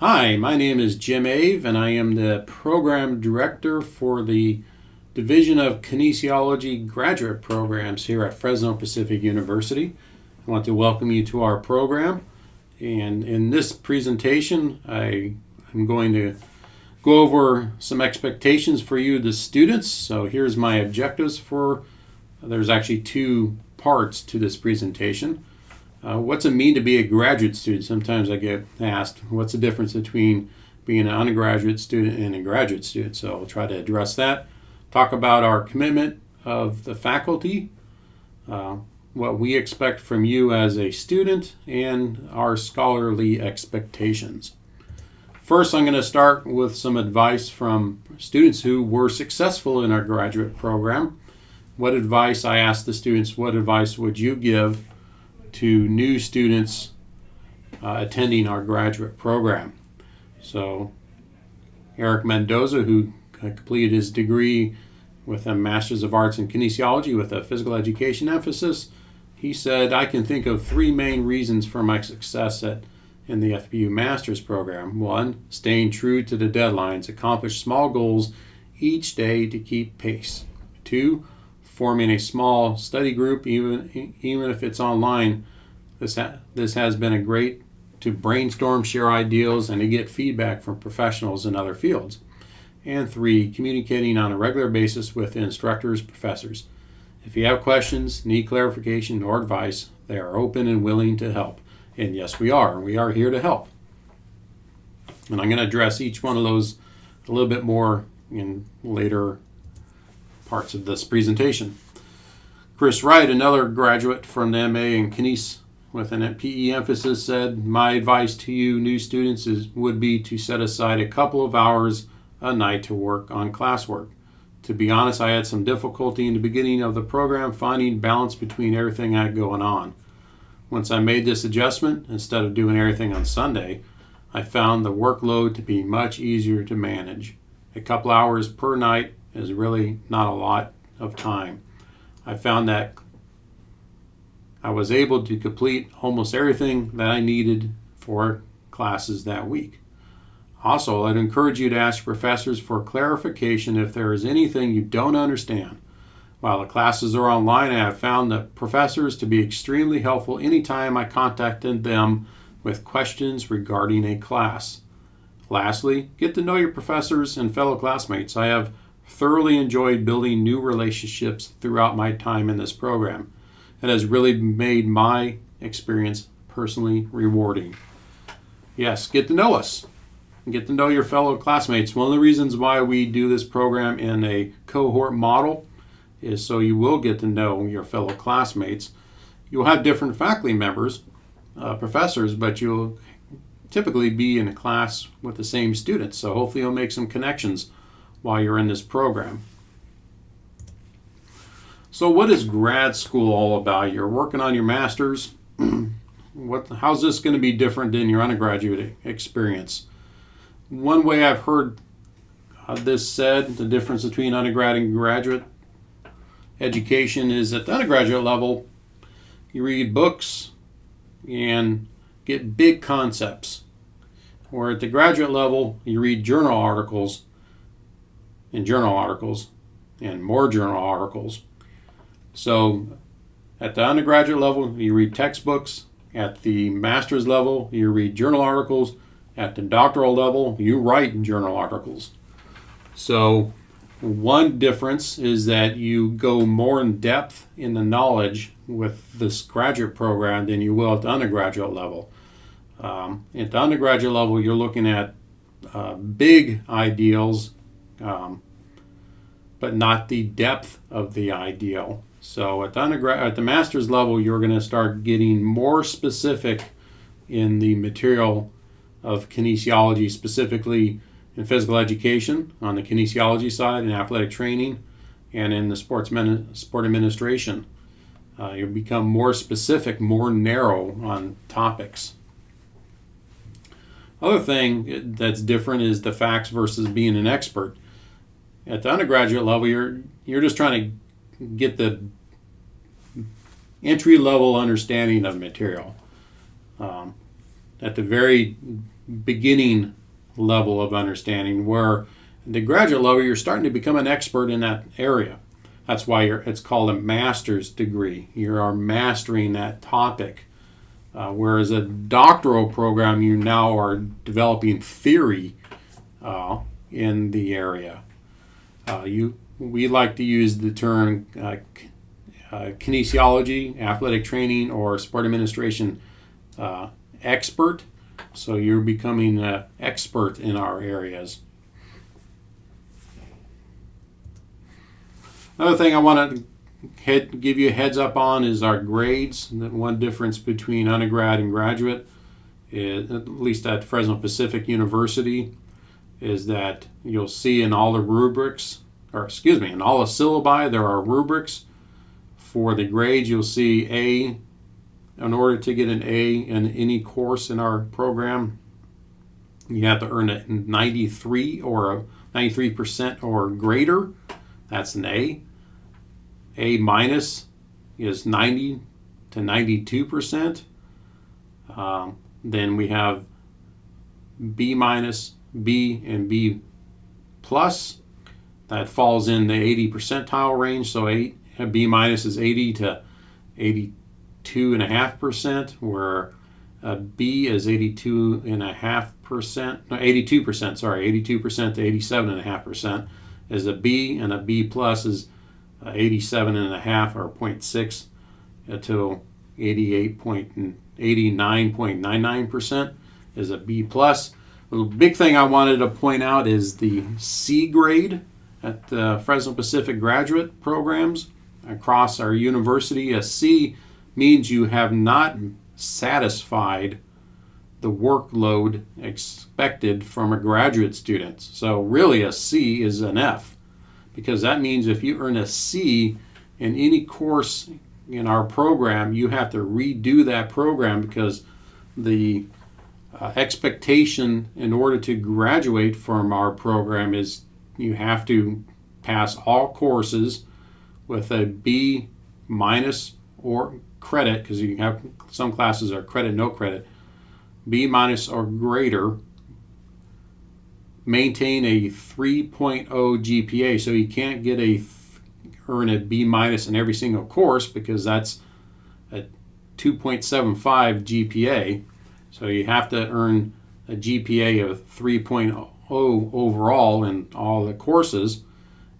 Hi, my name is Jim Ave, and I am the Program Director for the Division of Kinesiology graduate programs here at Fresno Pacific University. I want to welcome you to our program, and in this presentation I am going to go over some expectations for you, the students. So here's my objectives there's actually two parts to this presentation. What's it mean to be a graduate student? Sometimes I get asked, what's the difference between being an undergraduate student and a graduate student? So I'll try to address that. Talk about our commitment of the faculty, what we expect from you as a student, and our scholarly expectations. First, I'm going to start with some advice from students who were successful in our graduate program. What advice, I asked the students, what advice would you give to new students attending our graduate program? So Eric Mendoza, who completed his degree with a Master's of Arts in Kinesiology with a physical education emphasis, he said, I can think of three main reasons for my success in the FPU Master's program. One, staying true to the deadlines, accomplish small goals each day to keep pace. Two, forming a small study group, even if it's online. This has been a great to brainstorm, share ideas, and to get feedback from professionals in other fields. And three, communicating on a regular basis with instructors, professors. If you have questions, need clarification, or advice, they are open and willing to help. And yes, we are. We are here to help. And I'm going to address each one of those a little bit more in later parts of this presentation. Chris Wright, another graduate from the MA in Kines with an PE emphasis, said, my advice to you new students would be to set aside a couple of hours a night to work on classwork. To be honest, I had some difficulty in the beginning of the program finding balance between everything I had going on. Once I made this adjustment, instead of doing everything on Sunday, I found the workload to be much easier to manage. A couple hours per night is really not a lot of time. I found that I was able to complete almost everything that I needed for classes that week. Also, I'd encourage you to ask professors for clarification if there is anything you don't understand. While the classes are online, I have found the professors to be extremely helpful anytime I contacted them with questions regarding a class. Lastly, get to know your professors and fellow classmates. I have thoroughly enjoyed building new relationships throughout my time in this program. It has really made my experience personally rewarding. Yes, get to know us. Get to know your fellow classmates. One of the reasons why we do this program in a cohort model is so you will get to know your fellow classmates. You'll have different faculty members, professors, but you'll typically be in a class with the same students. So hopefully you'll make some connections while you're in this program. So what is grad school all about? You're working on your master's. How's this going to be different than your undergraduate experience? One way I've heard this said, the difference between undergrad and graduate education is at the undergraduate level, you read books and get big concepts. Or at the graduate level, you read journal articles and more journal articles. So at the undergraduate level, you read textbooks. At the master's level, you read journal articles. At the doctoral level, you write journal articles. So one difference is that you go more in depth in the knowledge with this graduate program than you will at the undergraduate level. At the undergraduate level, you're looking at big ideals, but not the depth of the ideal. So at the master's level, you're going to start getting more specific in the material of kinesiology, specifically in physical education on the kinesiology side, and athletic training, and in the sport administration. You'll become more specific, more narrow on topics. Other thing that's different is the facts versus being an expert. At the undergraduate level, you're just trying to get the entry-level understanding of material. At the very beginning level of understanding, where at the graduate level you're starting to become an expert in that area. That's why it's called a master's degree. You are mastering that topic. Whereas a doctoral program, you now are developing theory in the area. We like to use the term kinesiology, athletic training, or sport administration expert. So you're becoming an expert in our areas. Another thing I want to give you a heads up on is our grades. The one difference between undergrad and graduate, at least at Fresno Pacific University, is that you'll see in all the rubrics, in all the syllabi, there are rubrics. For the grades, you'll see A. In order to get an A in any course in our program, you have to earn a 93 or a 93% or greater. That's an A. A minus is 90 to 92%. Then we have B minus, B, and B plus. That falls in the 80 percentile range. So B minus is 80 to 82.5%, where B is 82.5%. No, 82%. Sorry, 82% to 87.5% is a B, and a B plus is 87.5 or 0.6 to 89.99% is a B plus. The big thing I wanted to point out is the C grade at the Fresno Pacific graduate programs across our university. A C means you have not satisfied the workload expected from a graduate student. So really a C is an F, because that means if you earn a C in any course in our program, you have to redo that program, because the expectation in order to graduate from our program is you have to pass all courses with a B minus or credit, because you have some classes are credit, no credit, B minus or greater, maintain a 3.0 GPA. So you can't earn a B minus in every single course, because that's a 2.75 GPA. So you have to earn a GPA of 3.0 overall in all the courses,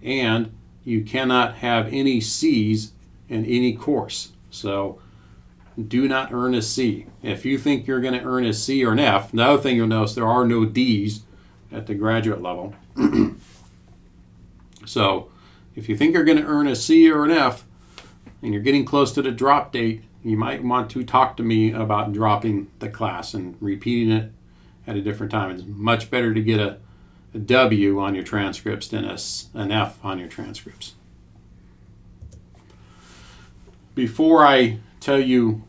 and you cannot have any C's in any course. So do not earn a C. If you think you're going to earn a C or an F, the other thing you'll notice, there are no D's at the graduate level. So if you think you're going to earn a C or an F and you're getting close to the drop date, you might want to talk to me about dropping the class and repeating it at a different time. It's much better to get a W on your transcripts than an F on your transcripts. Before I tell you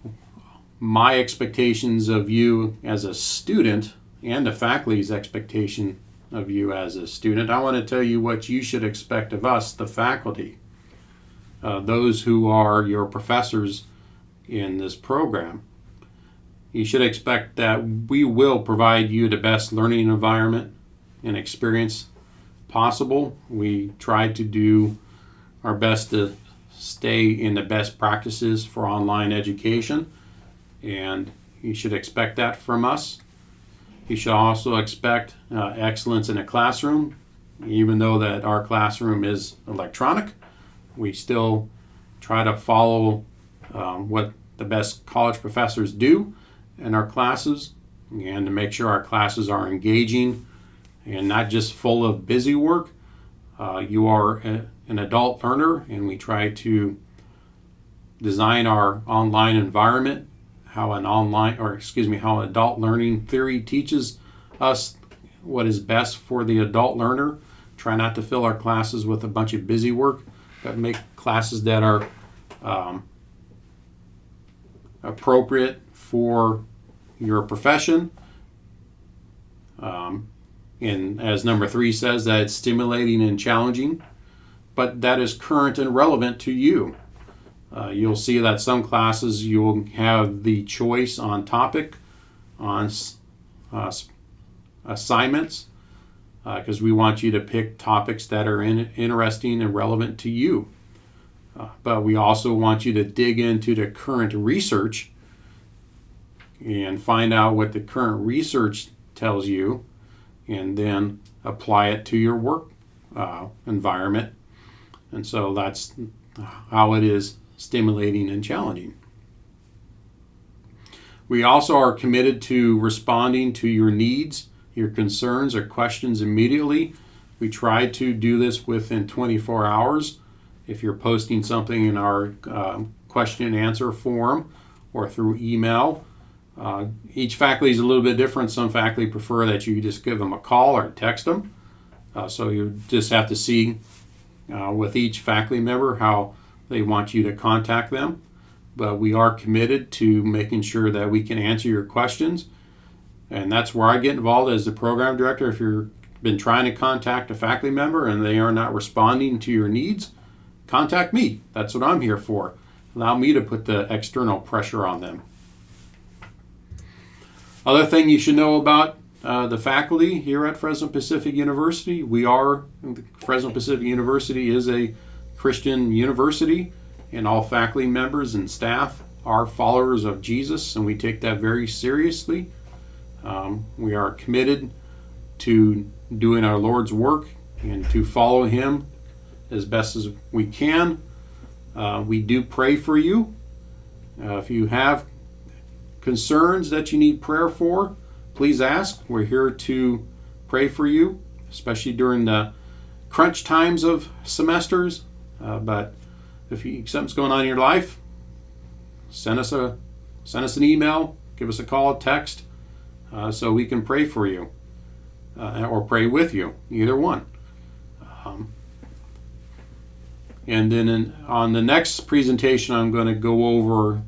my expectations of you as a student and the faculty's expectation of you as a student, I want to tell you what you should expect of us, the faculty, those who are your professors in this program. You should expect that we will provide you the best learning environment and experience possible. We try to do our best to stay in the best practices for online education, and you should expect that from us. You should also expect excellence in a classroom. Even though that our classroom is electronic, we still try to follow what the best college professors do in our classes, and to make sure our classes are engaging and not just full of busy work. You are an adult learner, and we try to design our online environment how adult learning theory teaches us what is best for the adult learner. Try not to fill our classes with a bunch of busy work, but make classes that are appropriate for your profession. And as number 3 says, that it's stimulating and challenging, but that is current and relevant to you. You'll see that some classes you'll have the choice on topic, on assignments because we want you to pick topics that are interesting and relevant to you. But we also want you to dig into the current research and find out what the current research tells you, and then apply it to your work environment. And so that's how it is stimulating and challenging. We also are committed to responding to your needs, your concerns, or questions immediately. We try to do this within 24 hours. If you're posting something in our question and answer form or through email, each faculty is a little bit different. Some faculty prefer that you just give them a call or text them. So you just have to see with each faculty member how they want you to contact them. But we are committed to making sure that we can answer your questions. And that's where I get involved as the program director. If you've been trying to contact a faculty member and they are not responding to your needs, contact me. That's what I'm here for. Allow me to put the external pressure on them. Other thing you should know about the faculty here at Fresno Pacific University, Fresno Pacific University is a Christian university, and all faculty members and staff are followers of Jesus, and we take that very seriously. We are committed to doing our Lord's work and to follow Him as best as we can. We do pray for you. If you have concerns that you need prayer for, please ask. We're here to pray for you, especially during the crunch times of semesters. But if something's going on in your life, send us an email, give us a call, a text, so we can pray for you or pray with you, either one. And then on the next presentation, I'm going to go over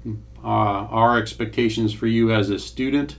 our expectations for you as a student